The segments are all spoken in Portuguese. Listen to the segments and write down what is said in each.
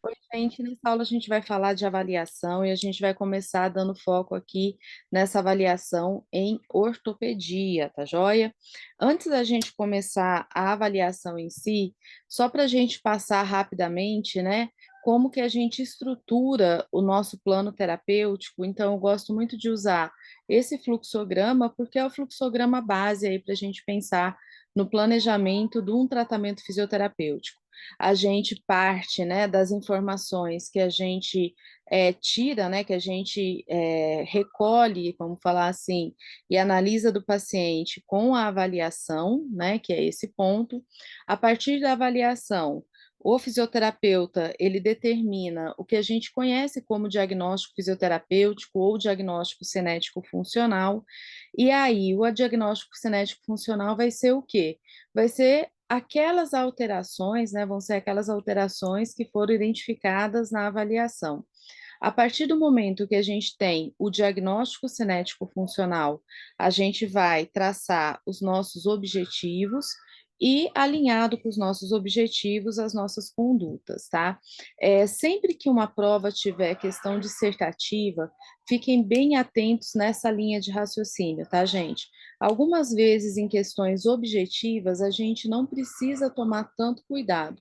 Oi, gente. Nessa aula a gente vai falar de avaliação e a gente vai começar dando foco aqui nessa avaliação em ortopedia, tá joia? Antes da gente começar a avaliação em si, só para a gente passar rapidamente, né, como que a gente estrutura o nosso plano terapêutico. Então, eu gosto muito de usar esse fluxograma, porque é o fluxograma base aí para a gente pensar no planejamento de um tratamento fisioterapêutico. A gente parte, né, das informações que a gente tira, né, que a gente recolhe, vamos falar assim, e analisa do paciente com a avaliação, né, que é esse ponto. A partir da avaliação, o fisioterapeuta, ele determina o que a gente conhece como diagnóstico fisioterapêutico ou diagnóstico cinético funcional, e aí o diagnóstico cinético funcional vai ser o quê? Vai ser aquelas alterações, né, vão ser aquelas alterações que foram identificadas na avaliação. A partir do momento que a gente tem o diagnóstico cinético funcional, a gente vai traçar os nossos objetivos e, alinhado com os nossos objetivos, as nossas condutas, tá? Sempre que uma prova tiver questão dissertativa, fiquem bem atentos nessa linha de raciocínio, tá, gente? Algumas vezes, em questões objetivas, a gente não precisa tomar tanto cuidado.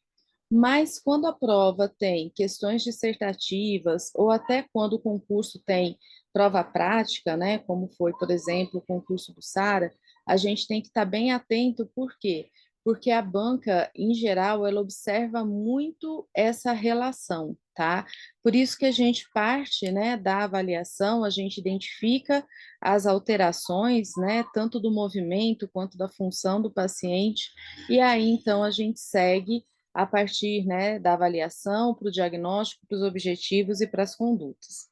Mas quando a prova tem questões dissertativas, ou até quando o concurso tem prova prática, né, como foi, por exemplo, o concurso do SARA, a gente tem que estar bem atento, por quê? Porque a banca, em geral, ela observa muito essa relação, tá? Por isso que a gente parte, né, da avaliação, a gente identifica as alterações, né, tanto do movimento quanto da função do paciente, e aí então a gente segue a partir, né, da avaliação, para o diagnóstico, para os objetivos e para as condutas.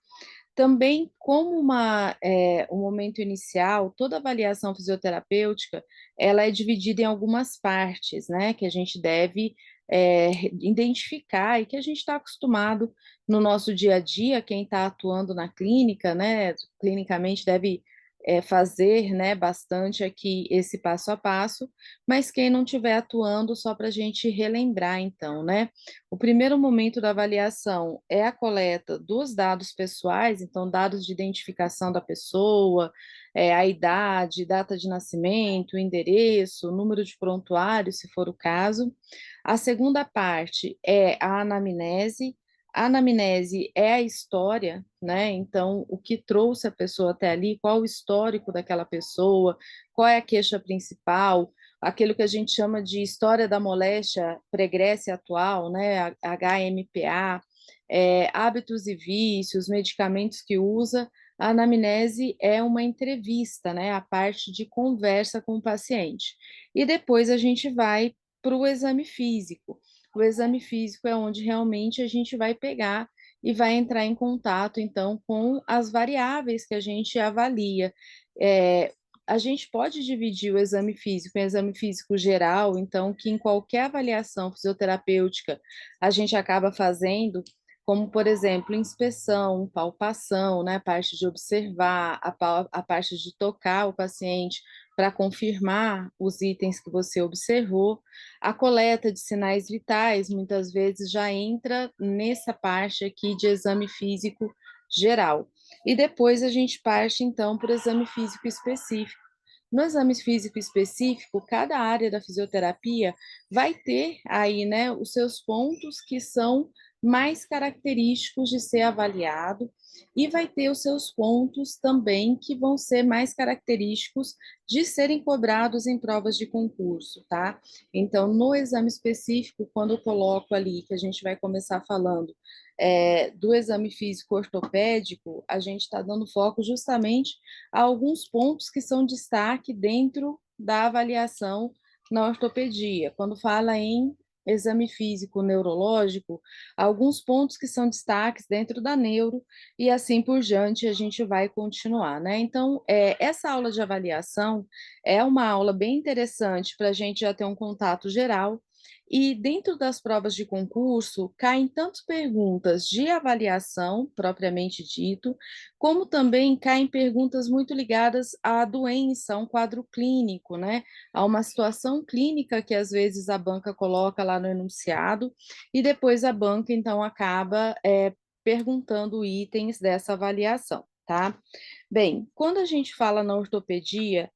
Também, como um momento inicial, toda avaliação fisioterapêutica, ela é dividida em algumas partes, né, que a gente deve identificar e que a gente está acostumado no nosso dia a dia, quem está atuando na clínica, né, clinicamente deve fazer, né, bastante aqui esse passo a passo, mas quem não estiver atuando, só para a gente relembrar, então, né? O primeiro momento da avaliação é a coleta dos dados pessoais, então, dados de identificação da pessoa, a idade, data de nascimento, endereço, número de prontuário, se for o caso. A segunda parte é a anamnese. A anamnese é a história, né? Então, o que trouxe a pessoa até ali, qual o histórico daquela pessoa, qual é a queixa principal, aquilo que a gente chama de história da moléstia pregressa e atual, né, HMPA, hábitos e vícios, medicamentos que usa. A anamnese é uma entrevista, né, a parte de conversa com o paciente. E depois a gente vai para o exame físico. O exame físico é onde realmente a gente vai pegar e vai entrar em contato, então, com as variáveis que a gente avalia. É, a gente pode dividir o exame físico em exame físico geral, então, que em qualquer avaliação fisioterapêutica a gente acaba fazendo, como, por exemplo, inspeção, palpação, né, a parte de observar, a parte de tocar o paciente para confirmar os itens que você observou. A coleta de sinais vitais, muitas vezes, já entra nessa parte aqui de exame físico geral. E depois a gente parte, então, para o exame físico específico. No exame físico específico, cada área da fisioterapia vai ter aí, né, os seus pontos que são mais característicos de ser avaliado e vai ter os seus pontos também que vão ser mais característicos de serem cobrados em provas de concurso, tá? Então, no exame específico, quando eu coloco ali, que a gente vai começar falando do exame físico ortopédico, a gente está dando foco justamente a alguns pontos que são destaque dentro da avaliação na ortopedia. Quando fala em exame físico neurológico, alguns pontos que são destaques dentro da neuro e assim por diante a gente vai continuar, né? Então, essa aula de avaliação é uma aula bem interessante para a gente já ter um contato geral E dentro das provas de concurso, caem tanto perguntas de avaliação, propriamente dito, como também caem perguntas muito ligadas à doença, a um quadro clínico, né? A uma situação clínica que às vezes a banca coloca lá no enunciado, e depois a banca então acaba perguntando itens dessa avaliação, tá? Bem, quando a gente fala na ortopedia,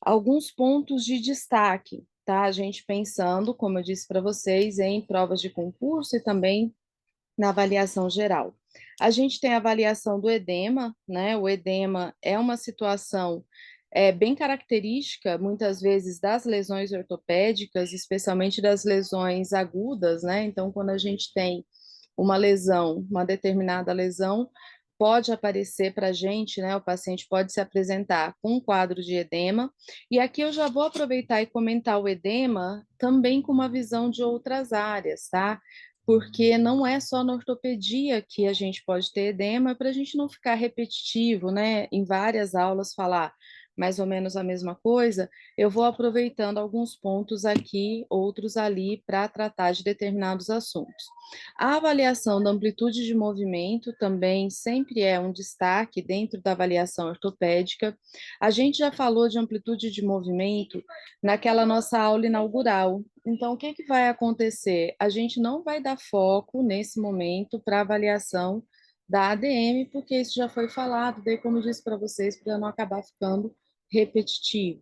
alguns pontos de destaque, tá? A gente pensando, como eu disse para vocês, em provas de concurso e também na avaliação geral. A gente tem a avaliação do edema, né? O edema é uma situação bem característica, muitas vezes, das lesões ortopédicas, especialmente das lesões agudas, né? Então, quando a gente tem uma lesão, uma determinada lesão, pode aparecer para a gente, né? O paciente pode se apresentar com um quadro de edema. E aqui eu já vou aproveitar e comentar o edema também com uma visão de outras áreas, tá? Porque não é só na ortopedia que a gente pode ter edema, para a gente não ficar repetitivo, né? Em várias aulas falar mais ou menos a mesma coisa, eu vou aproveitando alguns pontos aqui, outros ali, para tratar de determinados assuntos. A avaliação da amplitude de movimento também sempre é um destaque dentro da avaliação ortopédica. A gente já falou de amplitude de movimento naquela nossa aula inaugural. Então, o que que vai acontecer? A gente não vai dar foco nesse momento para avaliação da ADM, porque isso já foi falado, daí como eu disse para vocês, para não acabar ficando repetitivo.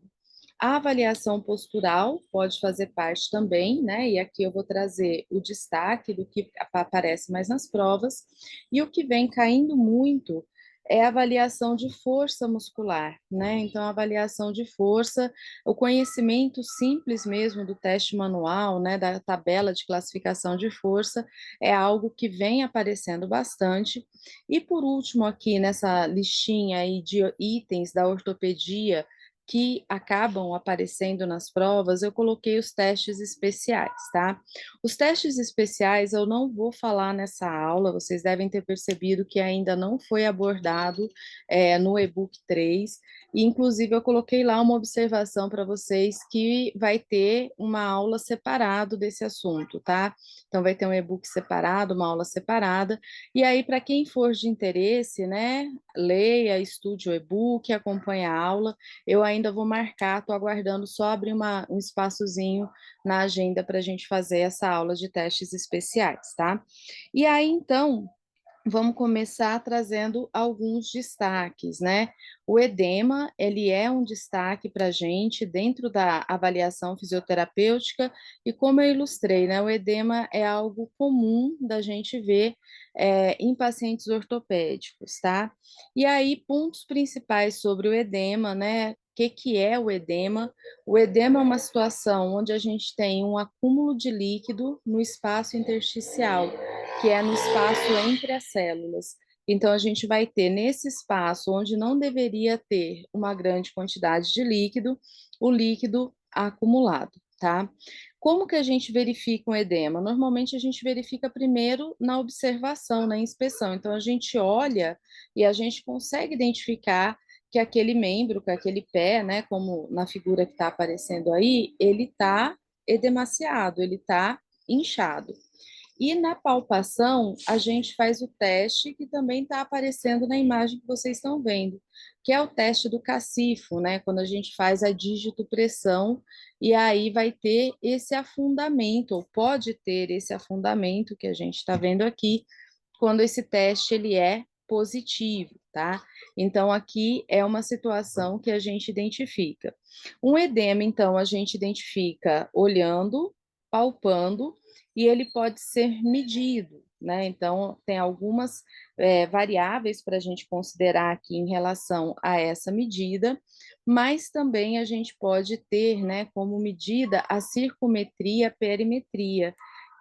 A avaliação postural pode fazer parte também, né? E aqui eu vou trazer o destaque do que aparece mais nas provas. E o que vem caindo muito é a avaliação de força muscular, né? Então, a avaliação de força, o conhecimento simples mesmo do teste manual, né? Da tabela de classificação de força, é algo que vem aparecendo bastante. E por último, aqui nessa listinha aí de itens da ortopedia, que acabam aparecendo nas provas, eu coloquei os testes especiais, tá? Os testes especiais eu não vou falar nessa aula, vocês devem ter percebido que ainda não foi abordado no e-book 3, e inclusive eu coloquei lá uma observação para vocês que vai ter uma aula separado desse assunto, tá? Então vai ter um e-book separado, uma aula separada, e aí para quem for de interesse, né, leia, estude o e-book, acompanhe a aula. Eu ainda vou marcar, estou aguardando só abrir um espaçozinho na agenda para a gente fazer essa aula de testes especiais, tá? E aí, então, vamos começar trazendo alguns destaques, né? O edema, ele é um destaque para a gente dentro da avaliação fisioterapêutica, e como eu ilustrei, né? O edema é algo comum da gente ver em pacientes ortopédicos, tá? E aí, pontos principais sobre o edema, né? O que que é o edema? O edema é uma situação onde a gente tem um acúmulo de líquido no espaço intersticial, que é no espaço entre as células. Então, a gente vai ter nesse espaço onde não deveria ter uma grande quantidade de líquido, o líquido acumulado, tá? Como que a gente verifica um edema? Normalmente a gente verifica primeiro na observação, na inspeção. Então, a gente olha e a gente consegue identificar que aquele membro, que aquele pé, né, como na figura que está aparecendo aí, ele está edemaciado, ele está inchado. E na palpação, a gente faz o teste que também está aparecendo na imagem que vocês estão vendo, que é o teste do cacifo, né? Quando a gente faz a dígito pressão, e aí vai ter esse afundamento, ou pode ter esse afundamento que a gente está vendo aqui, quando esse teste ele é positivo, tá? Então, aqui é uma situação que a gente identifica. Um edema, então, a gente identifica olhando, palpando, e ele pode ser medido, né? Então, tem algumas variáveis para a gente considerar aqui em relação a essa medida, mas também a gente pode ter, né, como medida a circunmetria, a perimetria,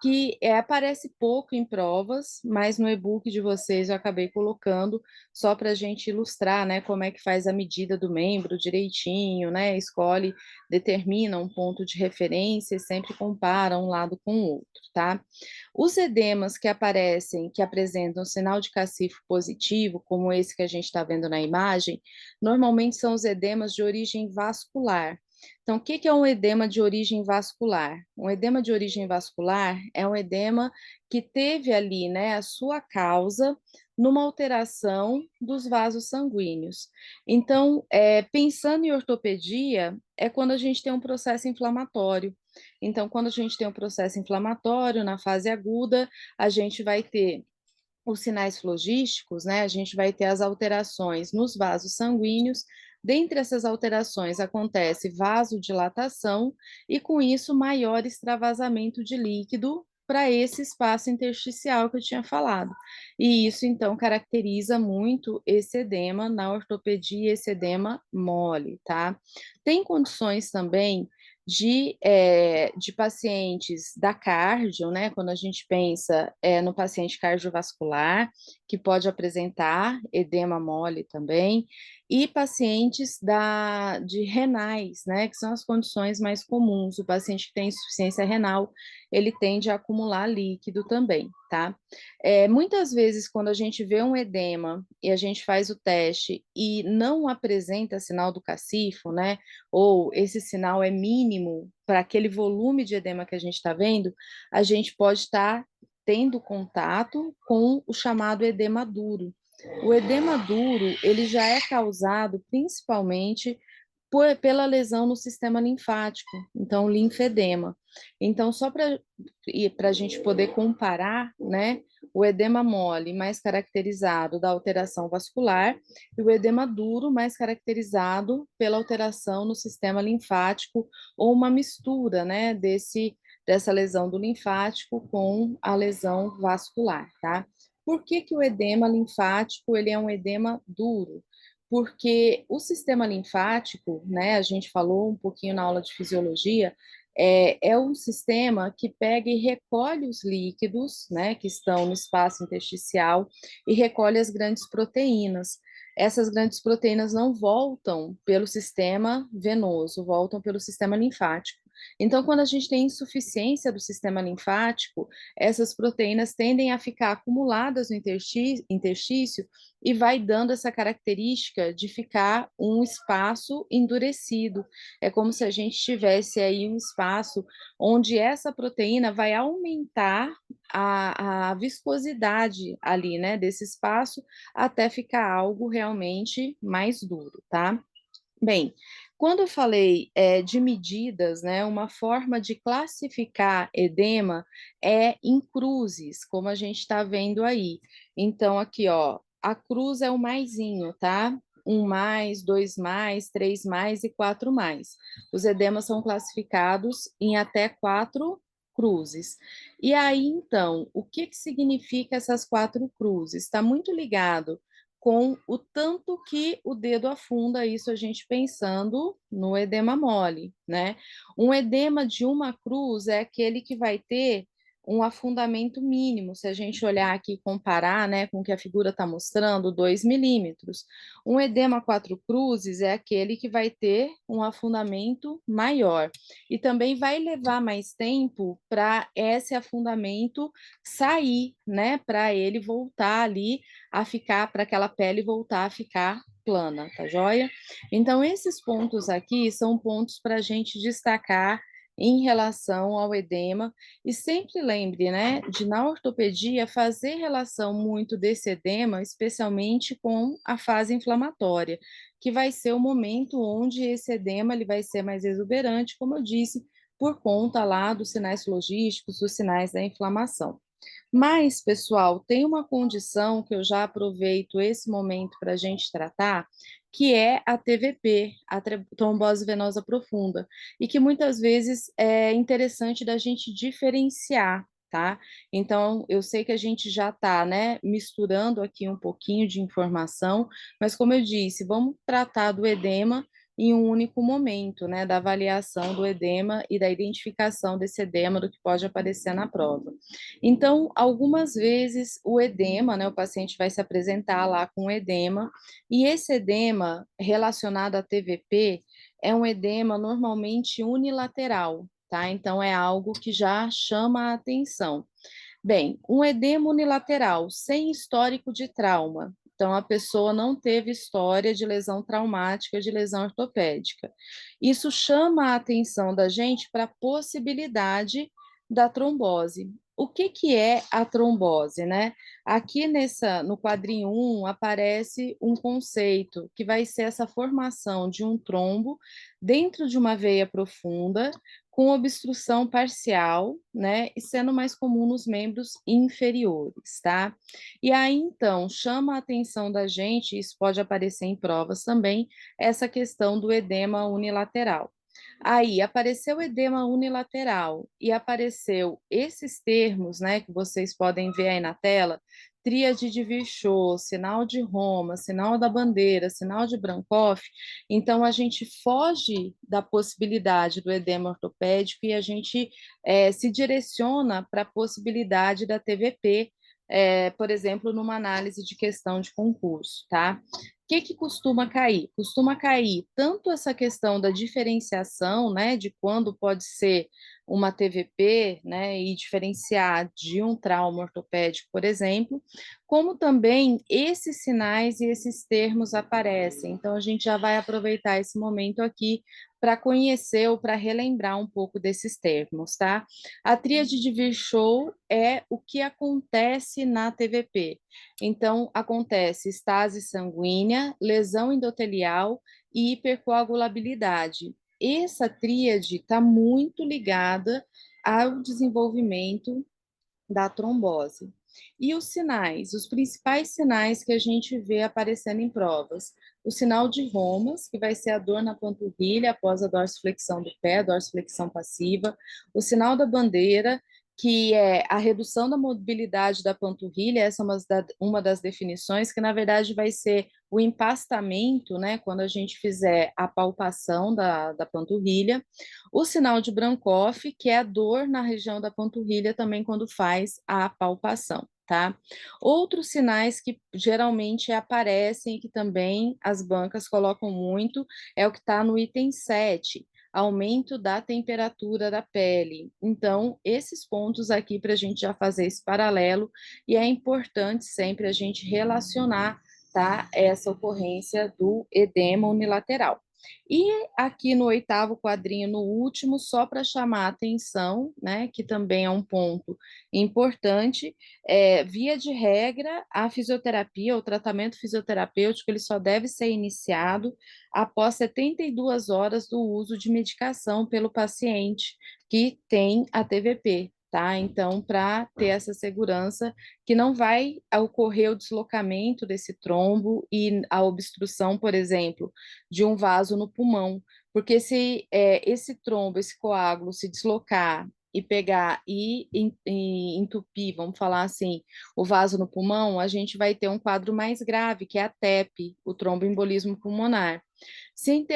que aparece pouco em provas, mas no e-book de vocês eu acabei colocando só para a gente ilustrar, né, como é que faz a medida do membro direitinho, né, escolhe, determina um ponto de referência e sempre compara um lado com o outro, tá? Os edemas que aparecem, que apresentam sinal de cacifo positivo, como esse que a gente está vendo na imagem, normalmente são os edemas de origem vascular. Então, o que que é um edema de origem vascular? Um edema de origem vascular é um edema que teve ali, né, a sua causa numa alteração dos vasos sanguíneos. Então, pensando em ortopedia, é quando a gente tem um processo inflamatório. Então, quando a gente tem um processo inflamatório na fase aguda, a gente vai ter os sinais flogísticos, né, a gente vai ter as alterações nos vasos sanguíneos. Dentre essas alterações acontece vasodilatação e, com isso, maior extravasamento de líquido para esse espaço intersticial que eu tinha falado. E isso, então, caracteriza muito esse edema na ortopedia, esse edema mole, tá? Tem condições também de pacientes da cardio, né, quando a gente pensa no paciente cardiovascular, que pode apresentar edema mole também, e pacientes de renais, né, que são as condições mais comuns. O paciente que tem insuficiência renal, ele tende a acumular líquido também, tá? Muitas vezes, quando a gente vê um edema e a gente faz o teste e não apresenta sinal do cacifo, né, ou esse sinal é mínimo para aquele volume de edema que a gente está vendo, a gente pode estar tendo contato com o chamado edema duro. O edema duro, ele já é causado principalmente pela lesão no sistema linfático, então linfedema. Então, só para a gente poder comparar, né, o edema mole mais caracterizado da alteração vascular e o edema duro mais caracterizado pela alteração no sistema linfático ou uma mistura, né, dessa lesão do linfático com a lesão vascular, tá? Por que que o edema linfático ele é um edema duro? Porque o sistema linfático, né, a gente falou um pouquinho na aula de fisiologia, é um sistema que pega e recolhe os líquidos, né, que estão no espaço intersticial e recolhe as grandes proteínas. Essas grandes proteínas não voltam pelo sistema venoso, voltam pelo sistema linfático. Então, quando a gente tem insuficiência do sistema linfático, essas proteínas tendem a ficar acumuladas no interstício e vai dando essa característica de ficar um espaço endurecido. É como se a gente tivesse aí um espaço onde essa proteína vai aumentar a viscosidade ali, né, desse espaço, até ficar algo realmente mais duro, tá? Bem, quando eu falei de medidas, né, uma forma de classificar edema é em cruzes, como a gente está vendo aí. Então, aqui, ó, a cruz é o maisinho, tá? Um mais, dois mais, três mais e quatro mais. Os edemas são classificados em até quatro cruzes. E aí, então, o que que significa essas quatro cruzes? Está muito ligado com o tanto que o dedo afunda, isso a gente pensando no edema mole, né? Um edema de uma cruz é aquele que vai ter um afundamento mínimo, se a gente olhar aqui e comparar, né, com o que a figura está mostrando, 2 milímetros. Um edema quatro cruzes é aquele que vai ter um afundamento maior. E também vai levar mais tempo para esse afundamento sair, né, para ele voltar ali a ficar, para aquela pele voltar a ficar plana, tá joia? Então, esses pontos aqui são pontos para a gente destacar em relação ao edema, e sempre lembre, né, de na ortopedia fazer relação muito desse edema, especialmente com a fase inflamatória, que vai ser o momento onde esse edema ele vai ser mais exuberante, como eu disse, por conta lá dos sinais logísticos, dos sinais da inflamação. Mas, pessoal, tem uma condição que eu já aproveito esse momento para a gente tratar, que é a TVP, a trombose venosa profunda, e que muitas vezes é interessante da gente diferenciar, tá? Então, eu sei que a gente já está, né, misturando aqui um pouquinho de informação, mas como eu disse, vamos tratar do edema em um único momento, né, da avaliação do edema e da identificação desse edema do que pode aparecer na prova. Então, algumas vezes o edema, né, o paciente vai se apresentar lá com edema, e esse edema relacionado à TVP é um edema normalmente unilateral, tá? Então, é algo que já chama a atenção. Bem, um edema unilateral sem histórico de trauma Então, a pessoa não teve história de lesão traumática, de lesão ortopédica. Isso chama a atenção da gente para a possibilidade da trombose. O que que é a trombose, né? Aqui no quadrinho 1 aparece um conceito que vai ser essa formação de um trombo dentro de uma veia profunda com obstrução parcial, né, e sendo mais comum nos membros inferiores, tá? E aí, então, chama a atenção da gente, isso pode aparecer em provas também, essa questão do edema unilateral. Aí apareceu edema unilateral e apareceu esses termos, né, que vocês podem ver aí na tela, tríade de Virchow, sinal de Roma, sinal da bandeira, sinal de Brankhoff. Então a gente foge da possibilidade do edema ortopédico e a gente se direciona para a possibilidade da TVP, por exemplo, numa análise de questão de concurso, tá? O que costuma cair? Costuma cair tanto essa questão da diferenciação, né, de quando pode ser uma TVP, né, e diferenciar de um trauma ortopédico, por exemplo, como também esses sinais e esses termos aparecem. Então, a gente já vai aproveitar esse momento aqui para conhecer ou para relembrar um pouco desses termos, tá? A tríade de Virchow é o que acontece na TVP. Então, acontece estase sanguínea, lesão endotelial e hipercoagulabilidade. Essa tríade está muito ligada ao desenvolvimento da trombose. E os sinais, os principais sinais que a gente vê aparecendo em provas. O sinal de Romas, que vai ser a dor na panturrilha após a dorsiflexão do pé, dorsiflexão passiva. O sinal da bandeira, que é a redução da mobilidade da panturrilha, essa é uma das definições, que na verdade vai ser o empastamento, né, quando a gente fizer a palpação da panturrilha. O sinal de Brankhoff, que é a dor na região da panturrilha também quando faz a palpação, tá? Outros sinais que geralmente aparecem e que também as bancas colocam muito é o que está no item 7, aumento da temperatura da pele. Então, esses pontos aqui para a gente já fazer esse paralelo, e é importante sempre a gente relacionar, tá, essa ocorrência do edema unilateral. E aqui no 8º quadrinho, no último, só para chamar a atenção, né, que também é um ponto importante, via de regra, a fisioterapia, o tratamento fisioterapêutico, ele só deve ser iniciado após 72 horas do uso de medicação pelo paciente que tem a TVP, tá? Então, para ter essa segurança que não vai ocorrer o deslocamento desse trombo e a obstrução, por exemplo, de um vaso no pulmão, porque se esse trombo, esse coágulo se deslocar e pegar e entupir, vamos falar assim, o vaso no pulmão, a gente vai ter um quadro mais grave, que é a TEP, o tromboembolismo pulmonar. Se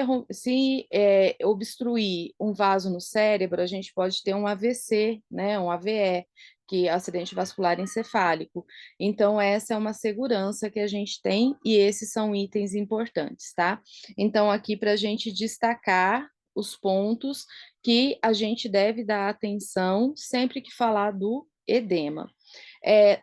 obstruir um vaso no cérebro, a gente pode ter um AVC, né, um AVE, que é acidente vascular encefálico. Então, essa é uma segurança que a gente tem e esses são itens importantes, tá? Então, aqui para a gente destacar os pontos que a gente deve dar atenção sempre que falar do edema.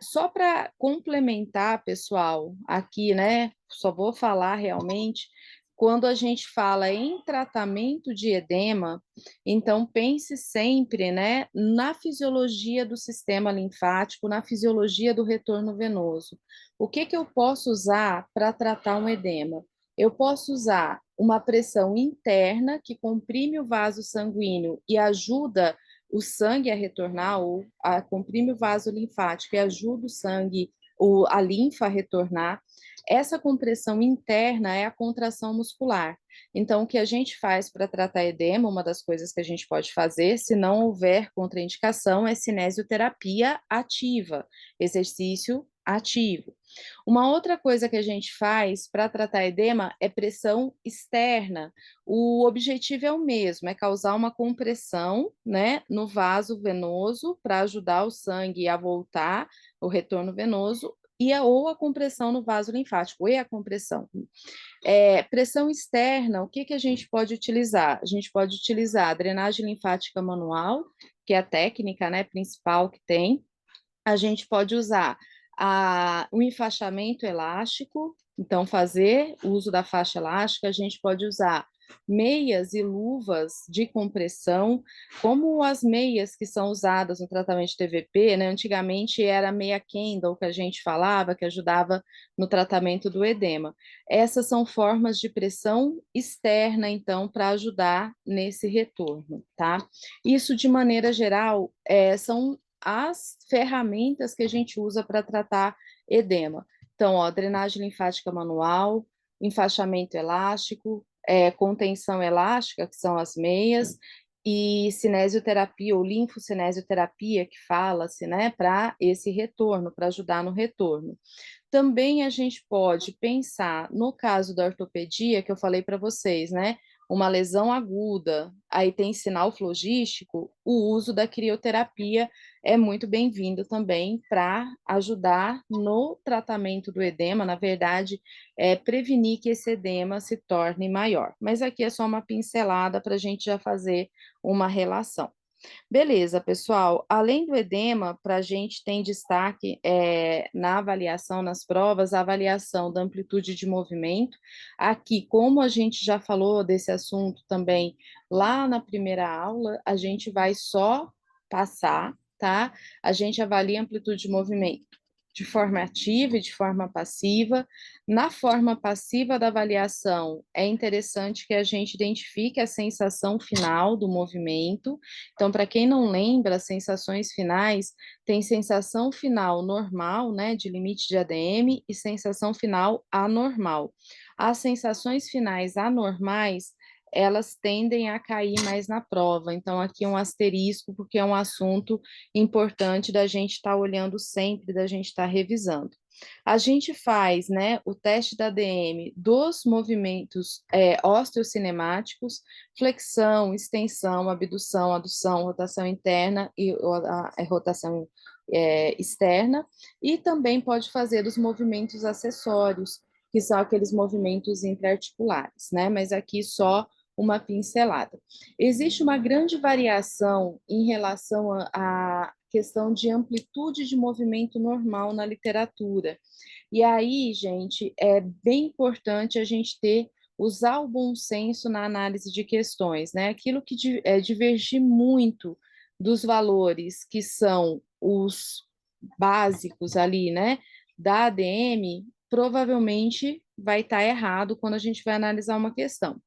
Só para complementar, pessoal, aqui, né? Só vou falar realmente quando a gente fala em tratamento de edema, então pense sempre, né, na fisiologia do sistema linfático, na fisiologia do retorno venoso. O que eu posso usar para tratar um edema? Eu posso usar uma pressão interna que comprime o vaso sanguíneo e ajuda o sangue a retornar, ou comprime o vaso linfático e ajuda o sangue, a linfa a retornar. Essa compressão interna é a contração muscular. Então, o que a gente faz para tratar edema, uma das coisas que a gente pode fazer, se não houver contraindicação, é cinesioterapia ativa, exercício ativo. Uma outra coisa que a gente faz para tratar edema é pressão externa. O objetivo é o mesmo, é causar uma compressão, né, no vaso venoso para ajudar o sangue a voltar, o retorno venoso, ou a compressão no vaso linfático, e a compressão. Pressão externa, o que a gente pode utilizar? A gente pode utilizar a drenagem linfática manual, que é a técnica, né, principal que tem. A gente pode usar O enfaixamento elástico, então fazer uso da faixa elástica, a gente pode usar meias e luvas de compressão, como as meias que são usadas no tratamento de TVP, né? Antigamente era a meia Kendall que a gente falava, que ajudava no tratamento do edema. Essas são formas de pressão externa, então, para ajudar nesse retorno, tá? Isso, de maneira geral, são as ferramentas que a gente usa para tratar edema. Então, ó, drenagem linfática manual, enfaixamento elástico, contenção elástica, que são as meias, e cinesioterapia ou linfocinesioterapia, que fala-se, né, para esse retorno, para ajudar no retorno. Também a gente pode pensar, no caso da ortopedia, que eu falei para vocês, né? Uma lesão aguda, aí tem sinal flogístico, o uso da crioterapia é muito bem-vindo também para ajudar no tratamento do edema, na verdade, prevenir que esse edema se torne maior. Mas aqui é só uma pincelada para a gente já fazer uma relação. Beleza, pessoal. Além do edema, para a gente tem destaque na avaliação, nas provas, a avaliação da amplitude de movimento. Aqui, como a gente já falou desse assunto também lá na primeira aula, a gente vai só passar, tá? A gente avalia a amplitude de movimento de forma ativa e de forma passiva. Na forma passiva da avaliação, é interessante que a gente identifique a sensação final do movimento. Então, para quem não lembra, as sensações finais, tem sensação final normal, né, de limite de ADM, e sensação final anormal. As sensações finais anormais, elas tendem a cair mais na prova. Então, aqui um asterisco, porque é um assunto importante da gente estar olhando sempre, da gente estar revisando. A gente faz, né, o teste da ADM dos movimentos osteocinemáticos, flexão, extensão, abdução, adução, rotação interna e a rotação externa, e também pode fazer os movimentos acessórios, que são aqueles movimentos intraarticulares, né? Mas aqui só uma pincelada. Existe uma grande variação em relação à questão de amplitude de movimento normal na literatura. E aí, gente, é bem importante a gente usar o bom senso na análise de questões, né? Aquilo que divergir muito dos valores que são os básicos ali, né, da ADM, provavelmente vai estar errado quando a gente vai analisar uma questão.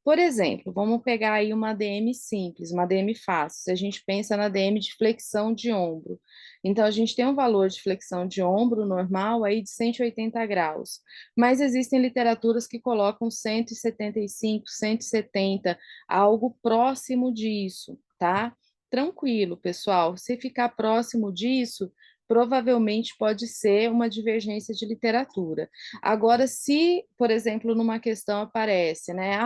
Por exemplo, vamos pegar aí uma ADM simples, uma ADM fácil. Se a gente pensa na ADM de flexão de ombro, então a gente tem um valor de flexão de ombro normal aí de 180 graus, mas existem literaturas que colocam 175, 170, algo próximo disso, tá? Tranquilo, pessoal. Se ficar próximo disso, provavelmente pode ser uma divergência de literatura. Agora, se, por exemplo, numa questão aparece, né,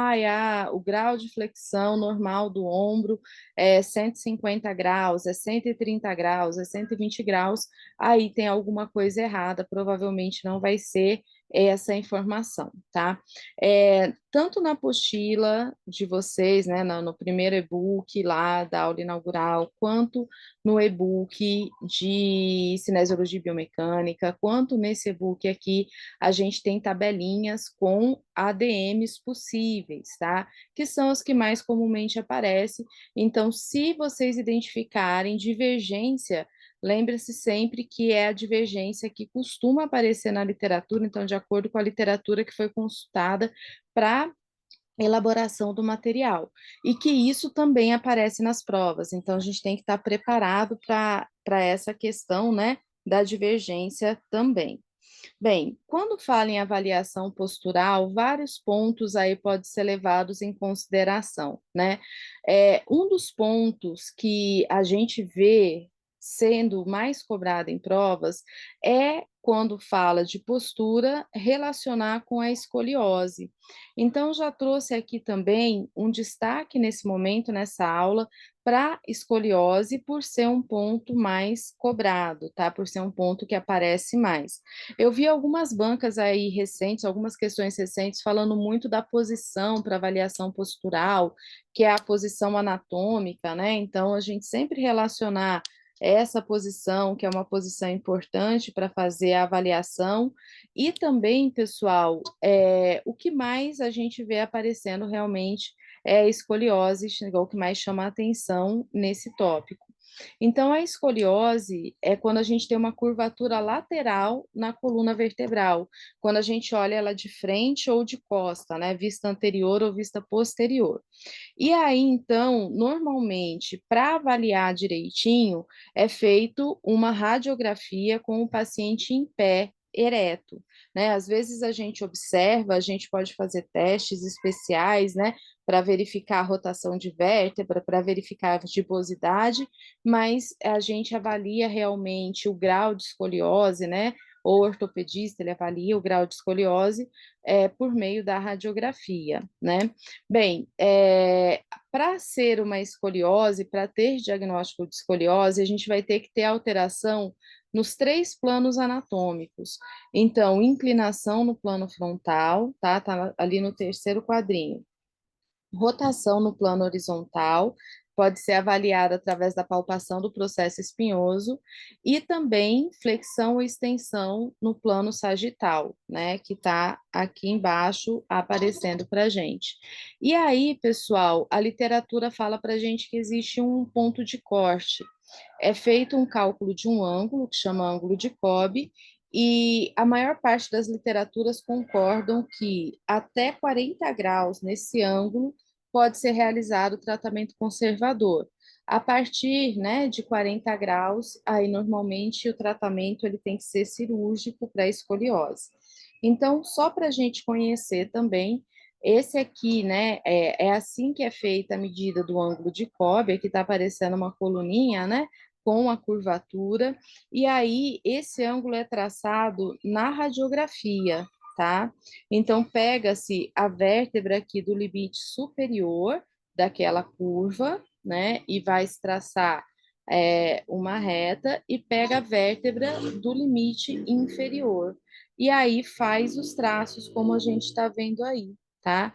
o grau de flexão normal do ombro é 150 graus, é 130 graus, é 120 graus, aí tem alguma coisa errada, provavelmente não vai ser essa informação, tá? Tanto na apostila de vocês, né, no primeiro e-book lá da aula inaugural, quanto no e-book de cinesiologia biomecânica, quanto nesse e-book aqui, a gente tem tabelinhas com ADMs possíveis, tá? Que são as que mais comumente aparecem. Então, se vocês identificarem divergência, lembre-se sempre que é a divergência que costuma aparecer na literatura, então, de acordo com a literatura que foi consultada para elaboração do material, e que isso também aparece nas provas, então a gente tem que estar preparado para essa questão, né, da divergência também. Bem, quando fala em avaliação postural, vários pontos aí podem ser levados em consideração, né? Um dos pontos que a gente vê sendo mais cobrado em provas é quando fala de postura relacionar com a escoliose. Então, já trouxe aqui também um destaque nesse momento, nessa aula, para escoliose, por ser um ponto mais cobrado, tá? Por ser um ponto que aparece mais. Eu vi algumas bancas aí recentes, algumas questões recentes, falando muito da posição para avaliação postural, que é a posição anatômica, né? Então, a gente sempre relacionar essa posição, que é uma posição importante para fazer a avaliação, e também, pessoal, o que mais a gente vê aparecendo realmente é a escoliose, é o que mais chama a atenção nesse tópico. Então, a escoliose é quando a gente tem uma curvatura lateral na coluna vertebral, quando a gente olha ela de frente ou de costa, né? Vista anterior ou vista posterior. E aí, então, normalmente, para avaliar direitinho, é feito uma radiografia com o paciente em pé, ereto, né? Às vezes a gente observa, a gente pode fazer testes especiais, né, para verificar a rotação de vértebra, para verificar a adiposidade, mas a gente avalia realmente o grau de escoliose, né? O ortopedista, ele avalia o grau de escoliose por meio da radiografia, né? Bem, para ser uma escoliose, para ter diagnóstico de escoliose, a gente vai ter que ter alteração nos 3 planos anatômicos. Então, inclinação no plano frontal, tá? Tá ali no terceiro quadrinho. Rotação no plano horizontal, pode ser avaliada através da palpação do processo espinhoso, e também flexão ou extensão no plano sagital, né, que está aqui embaixo aparecendo para a gente. E aí, pessoal, a literatura fala para a gente que existe um ponto de corte. É feito um cálculo de um ângulo, que chama ângulo de Cobb, e a maior parte das literaturas concordam que até 40 graus nesse ângulo pode ser realizado o tratamento conservador. A partir, né, de 40 graus, aí normalmente o tratamento ele tem que ser cirúrgico para escoliose. Então, só para a gente conhecer também, esse aqui, né, é assim que é feita a medida do ângulo de Cobb, aqui está aparecendo uma coluninha, né, com a curvatura, e aí esse ângulo é traçado na radiografia, tá? Então, pega-se a vértebra aqui do limite superior daquela curva, né? E vai se traçar uma reta e pega a vértebra do limite inferior. E aí faz os traços, como a gente está vendo aí, tá?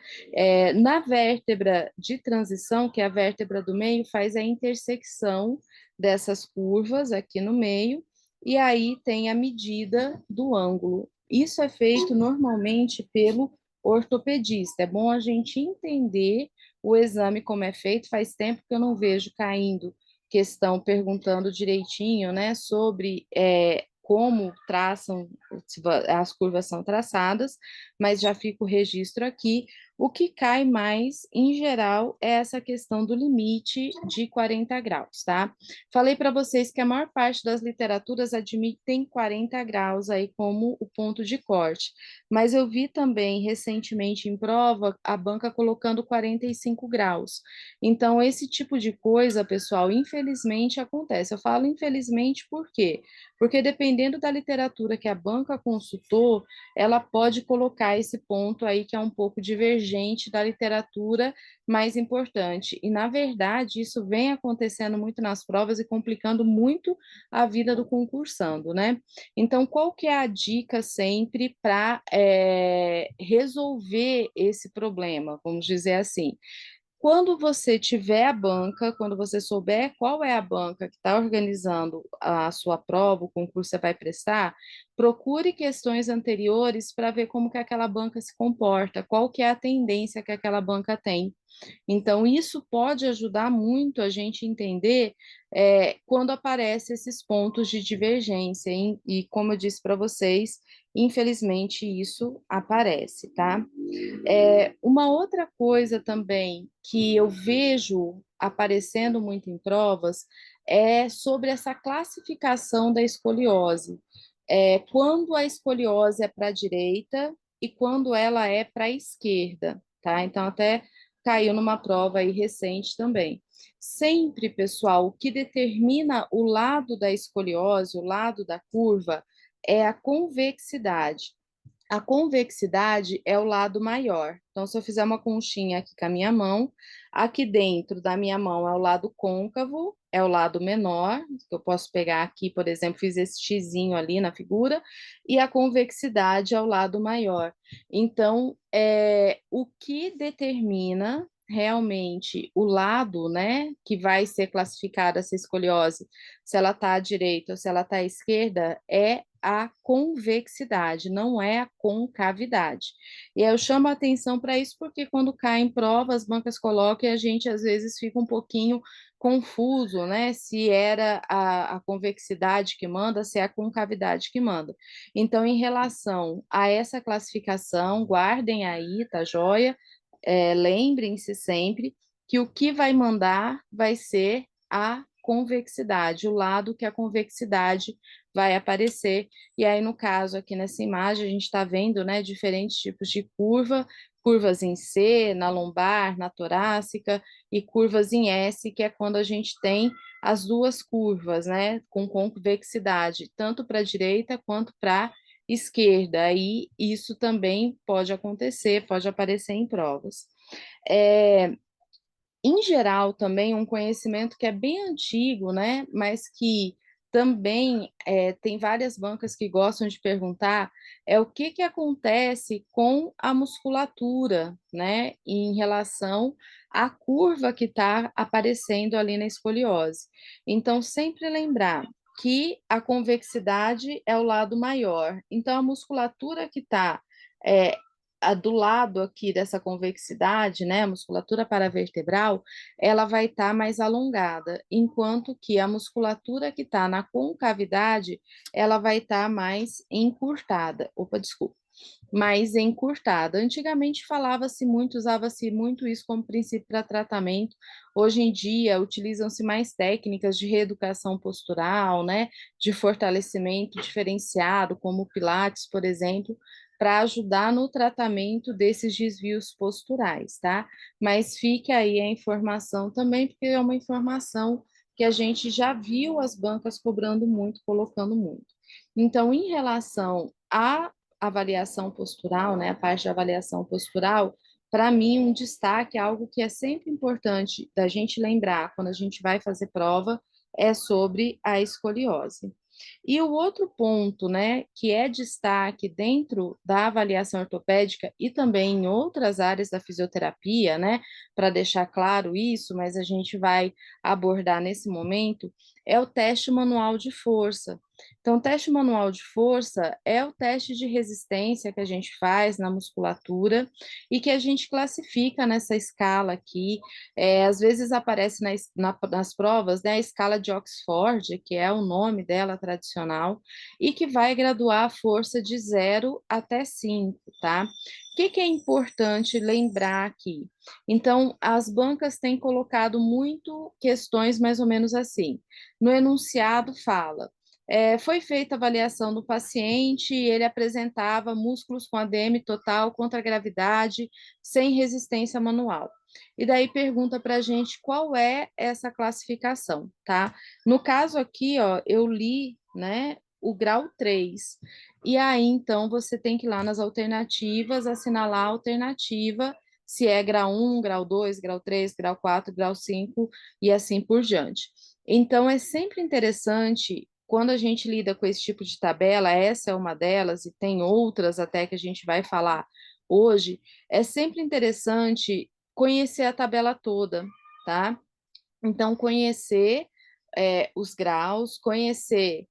Na vértebra de transição, que é a vértebra do meio, faz a intersecção dessas curvas aqui no meio, e aí tem a medida do ângulo. Isso é feito normalmente pelo ortopedista. É bom a gente entender o exame como é feito. Faz tempo que eu não vejo caindo questão perguntando direitinho, né, sobre como traçam, as curvas são traçadas, mas já fica o registro aqui. O que cai mais, em geral, é essa questão do limite de 40 graus, tá? Falei para vocês que a maior parte das literaturas admitem 40 graus aí como o ponto de corte, mas eu vi também recentemente em prova a banca colocando 45 graus. Então, esse tipo de coisa, pessoal, infelizmente acontece. Eu falo infelizmente por quê? Porque dependendo da literatura que a banca consultou, ela pode colocar esse ponto aí que é um pouco divergente da literatura mais importante. E, na verdade, isso vem acontecendo muito nas provas e complicando muito a vida do concursando, né? Então, qual que é a dica sempre para resolver esse problema, vamos dizer assim? Quando você tiver a banca, quando você souber qual é a banca que está organizando a sua prova, o concurso que você vai prestar, procure questões anteriores para ver como que aquela banca se comporta, qual que é a tendência que aquela banca tem. Então, isso pode ajudar muito a gente entender quando aparecem esses pontos de divergência, hein? E como eu disse para vocês, infelizmente isso aparece, tá? Uma outra coisa também que eu vejo aparecendo muito em provas é sobre essa classificação da escoliose. Quando a escoliose é para a direita e quando ela é para a esquerda, tá? Então, até caiu numa prova aí recente também. Sempre, pessoal, o que determina o lado da escoliose, o lado da curva, é a convexidade. A convexidade é o lado maior. Então, se eu fizer uma conchinha aqui com a minha mão, aqui dentro da minha mão é o lado côncavo, é o lado menor, que eu posso pegar aqui, por exemplo, fiz esse xizinho ali na figura, e a convexidade é o lado maior. Então, o que determina realmente o lado, né, que vai ser classificada essa escoliose, se ela está à direita ou se ela está à esquerda, é a convexidade, não é a concavidade. E aí eu chamo a atenção para isso porque quando cai em prova, as bancas colocam e a gente às vezes fica um pouquinho confuso, né, se era a convexidade que manda, se é a concavidade que manda. Então, em relação a essa classificação, guardem aí, tá joia? Lembrem-se sempre que o que vai mandar vai ser a convexidade, o lado que a convexidade vai aparecer. E aí, no caso, aqui nessa imagem, a gente está vendo, né, diferentes tipos de curva, curvas em C, na lombar, na torácica, e curvas em S, que é quando a gente tem as duas curvas, né, com convexidade, tanto para a direita quanto para a esquerda. Aí isso também pode acontecer, pode aparecer em provas. É, em geral, também um conhecimento que é bem antigo, né, mas que também tem várias bancas que gostam de perguntar, é o que que acontece com a musculatura, né, em relação à curva que está aparecendo ali na escoliose. Então, sempre lembrar que a convexidade é o lado maior. Então, a musculatura que está do lado aqui dessa convexidade, né, a musculatura paravertebral, ela vai estar mais alongada, enquanto que a musculatura que está na concavidade, ela vai estar mais encurtada. Opa, desculpa. Mais encurtada. Antigamente falava-se muito, usava-se muito isso como princípio para tratamento. Hoje em dia utilizam-se mais técnicas de reeducação postural, né, de fortalecimento diferenciado, como o Pilates, por exemplo, para ajudar no tratamento desses desvios posturais, tá? Mas fique aí a informação também, porque é uma informação que a gente já viu as bancas cobrando muito, colocando muito. Então, em relação à avaliação postural, né, a parte da avaliação postural, para mim, um destaque, algo que é sempre importante da gente lembrar quando a gente vai fazer prova, é sobre a escoliose. E o outro ponto, né, que é destaque dentro da avaliação ortopédica e também em outras áreas da fisioterapia, né, para deixar claro isso, mas a gente vai abordar nesse momento, é o teste manual de força. Então, o teste manual de força é o teste de resistência que a gente faz na musculatura e que a gente classifica nessa escala aqui. Às vezes aparece nas provas, né, a escala de Oxford, que é o nome dela tradicional, e que vai graduar a força de 0 até 5, tá? O que que é importante lembrar aqui? Então, as bancas têm colocado muito questões mais ou menos assim. No enunciado fala foi feita a avaliação do paciente, ele apresentava músculos com ADM total contra a gravidade, sem resistência manual. E daí pergunta para a gente qual é essa classificação, tá? No caso aqui, ó, eu li, né, o grau 3. E aí, então, você tem que ir lá nas alternativas, assinalar a alternativa, se é grau 1, grau 2, grau 3, grau 4, grau 5 e assim por diante. Então, é sempre interessante quando a gente lida com esse tipo de tabela, essa é uma delas, e tem outras até que a gente vai falar hoje, é sempre interessante conhecer a tabela toda, tá? Então, conhecer os graus, conhecer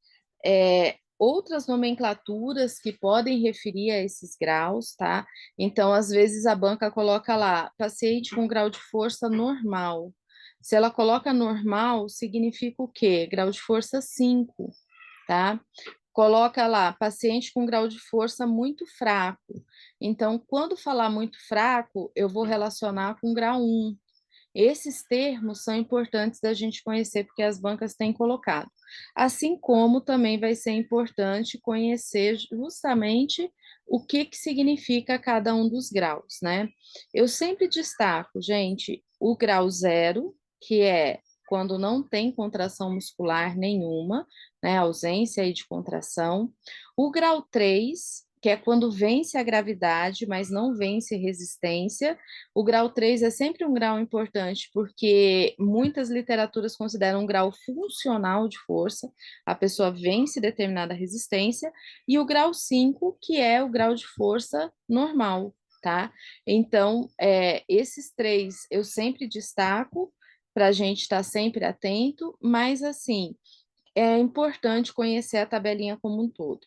outras nomenclaturas que podem referir a esses graus, tá? Então, às vezes a banca coloca lá, paciente com grau de força normal. Se ela coloca normal, significa o quê? Grau de força 5, tá? Coloca lá, paciente com grau de força muito fraco. Então, quando falar muito fraco, eu vou relacionar com grau 1. Esses termos são importantes da gente conhecer, porque as bancas têm colocado. Assim como também vai ser importante conhecer justamente o que, que significa cada um dos graus, né? Eu sempre destaco, gente, o grau 0, que é quando não tem contração muscular nenhuma, né? Ausência aí de contração. O grau 3, que é quando vence a gravidade, mas não vence resistência. O grau 3 é sempre um grau importante, porque muitas literaturas consideram um grau funcional de força, a pessoa vence determinada resistência, e o grau 5, que é o grau de força normal, tá? Então, esses 3 eu sempre destaco, para a gente estar sempre atento, mas assim, é importante conhecer a tabelinha como um todo.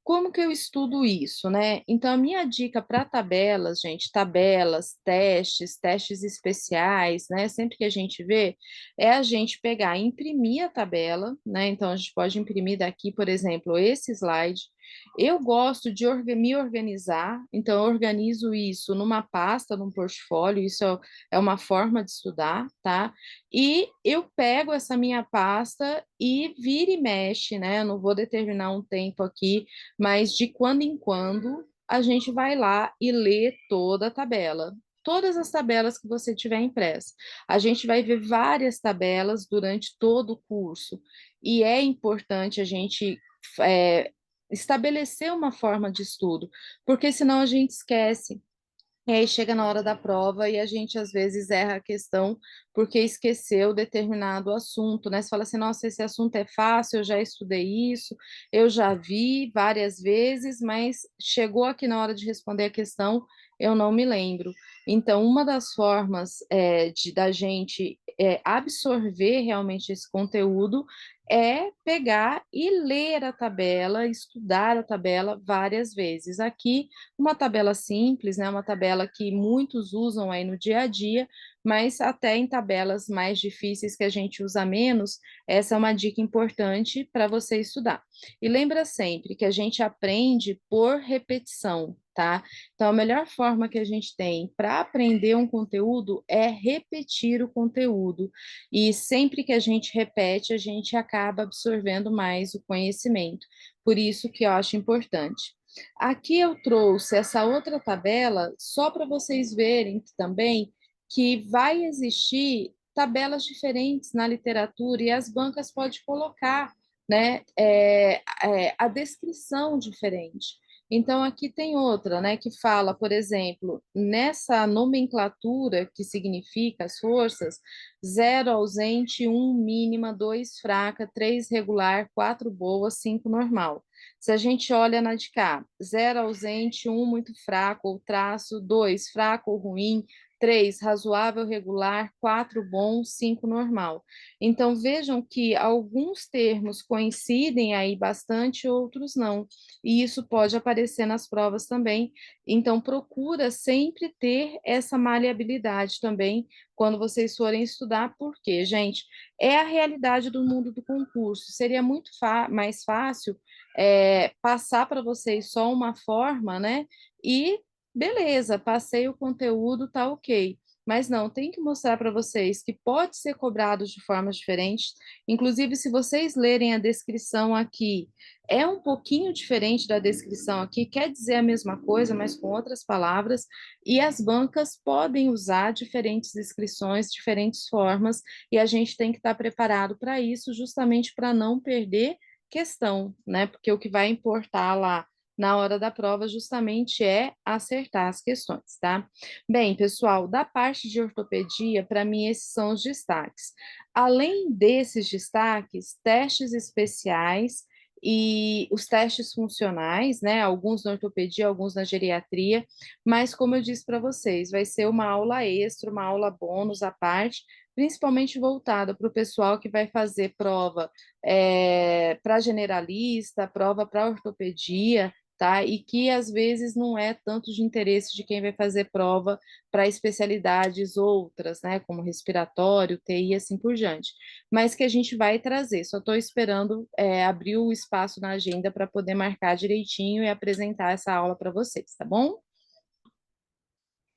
Como que eu estudo isso, né? Então, a minha dica para tabelas, gente, tabelas, testes, testes especiais, né? Sempre que a gente vê, é a gente pegar e imprimir a tabela, né? Então, a gente pode imprimir daqui, por exemplo, esse slide. Eu gosto de me organizar, então eu organizo isso numa pasta, num portfólio, isso é uma forma de estudar, tá? E eu pego essa minha pasta e vira e mexe, né? Eu não vou determinar um tempo aqui, mas de quando em quando a gente vai lá e lê toda a tabela. Todas as tabelas que você tiver impressa. A gente vai ver várias tabelas durante todo o curso. E é importante a gente é, estabelecer uma forma de estudo, porque senão a gente esquece. E aí chega na hora da prova e a gente às vezes erra a questão porque esqueceu determinado assunto, né? Você fala assim, nossa, esse assunto é fácil, eu já estudei isso, eu já vi várias vezes, mas chegou aqui na hora de responder a questão, eu não me lembro. Então, uma das formas da gente absorver realmente esse conteúdo é pegar e ler a tabela, estudar a tabela várias vezes. Aqui uma tabela simples, né, uma tabela que muitos usam aí no dia a dia, mas até em tabelas mais difíceis que a gente usa menos, essa é uma dica importante para você estudar. E lembra sempre que a gente aprende por repetição, tá? Então, a melhor forma que a gente tem para aprender um conteúdo é repetir o conteúdo. E sempre que a gente repete, a gente acaba absorvendo mais o conhecimento. Por isso que eu acho importante. Aqui eu trouxe essa outra tabela só para vocês verem também que vai existir tabelas diferentes na literatura e as bancas podem colocar, né, a descrição diferente. Então, aqui tem outra, né, que fala, por exemplo, nessa nomenclatura que significa as forças, 0 ausente, 1 mínima, 2 fraca, 3 regular, 4 boa, 5 normal. Se a gente olha na de cá, 0 ausente, 1 muito fraco ou traço, 2 fraco ou ruim, 3 razoável, regular, 4 bom, 5 normal. Então vejam que alguns termos coincidem aí bastante, outros não. E isso pode aparecer nas provas também. Então procura sempre ter essa maleabilidade também quando vocês forem estudar, porque, gente, é a realidade do mundo do concurso. Seria muito mais fácil passar para vocês só uma forma, né? E beleza, passei o conteúdo, tá ok. Mas não, tem que mostrar para vocês que pode ser cobrado de formas diferentes. Inclusive, se vocês lerem a descrição aqui, é um pouquinho diferente da descrição aqui, quer dizer a mesma coisa, mas com outras palavras, e as bancas podem usar diferentes descrições, diferentes formas, e a gente tem que estar preparado para isso, justamente para não perder questão, né? Porque o que vai importar lá na hora da prova justamente é acertar as questões, tá? Bem, pessoal, da parte de ortopedia, para mim esses são os destaques. Além desses destaques, testes especiais e os testes funcionais, né? Alguns na ortopedia, alguns na geriatria, mas como eu disse para vocês, vai ser uma aula extra, uma aula bônus à parte, principalmente voltada para o pessoal que vai fazer prova para generalista, prova para ortopedia, tá? E que às vezes não é tanto de interesse de quem vai fazer prova para especialidades outras, né? Como respiratório, TI, assim por diante. Mas que a gente vai trazer. Só estou esperando abrir o espaço na agenda para poder marcar direitinho e apresentar essa aula para vocês, tá bom?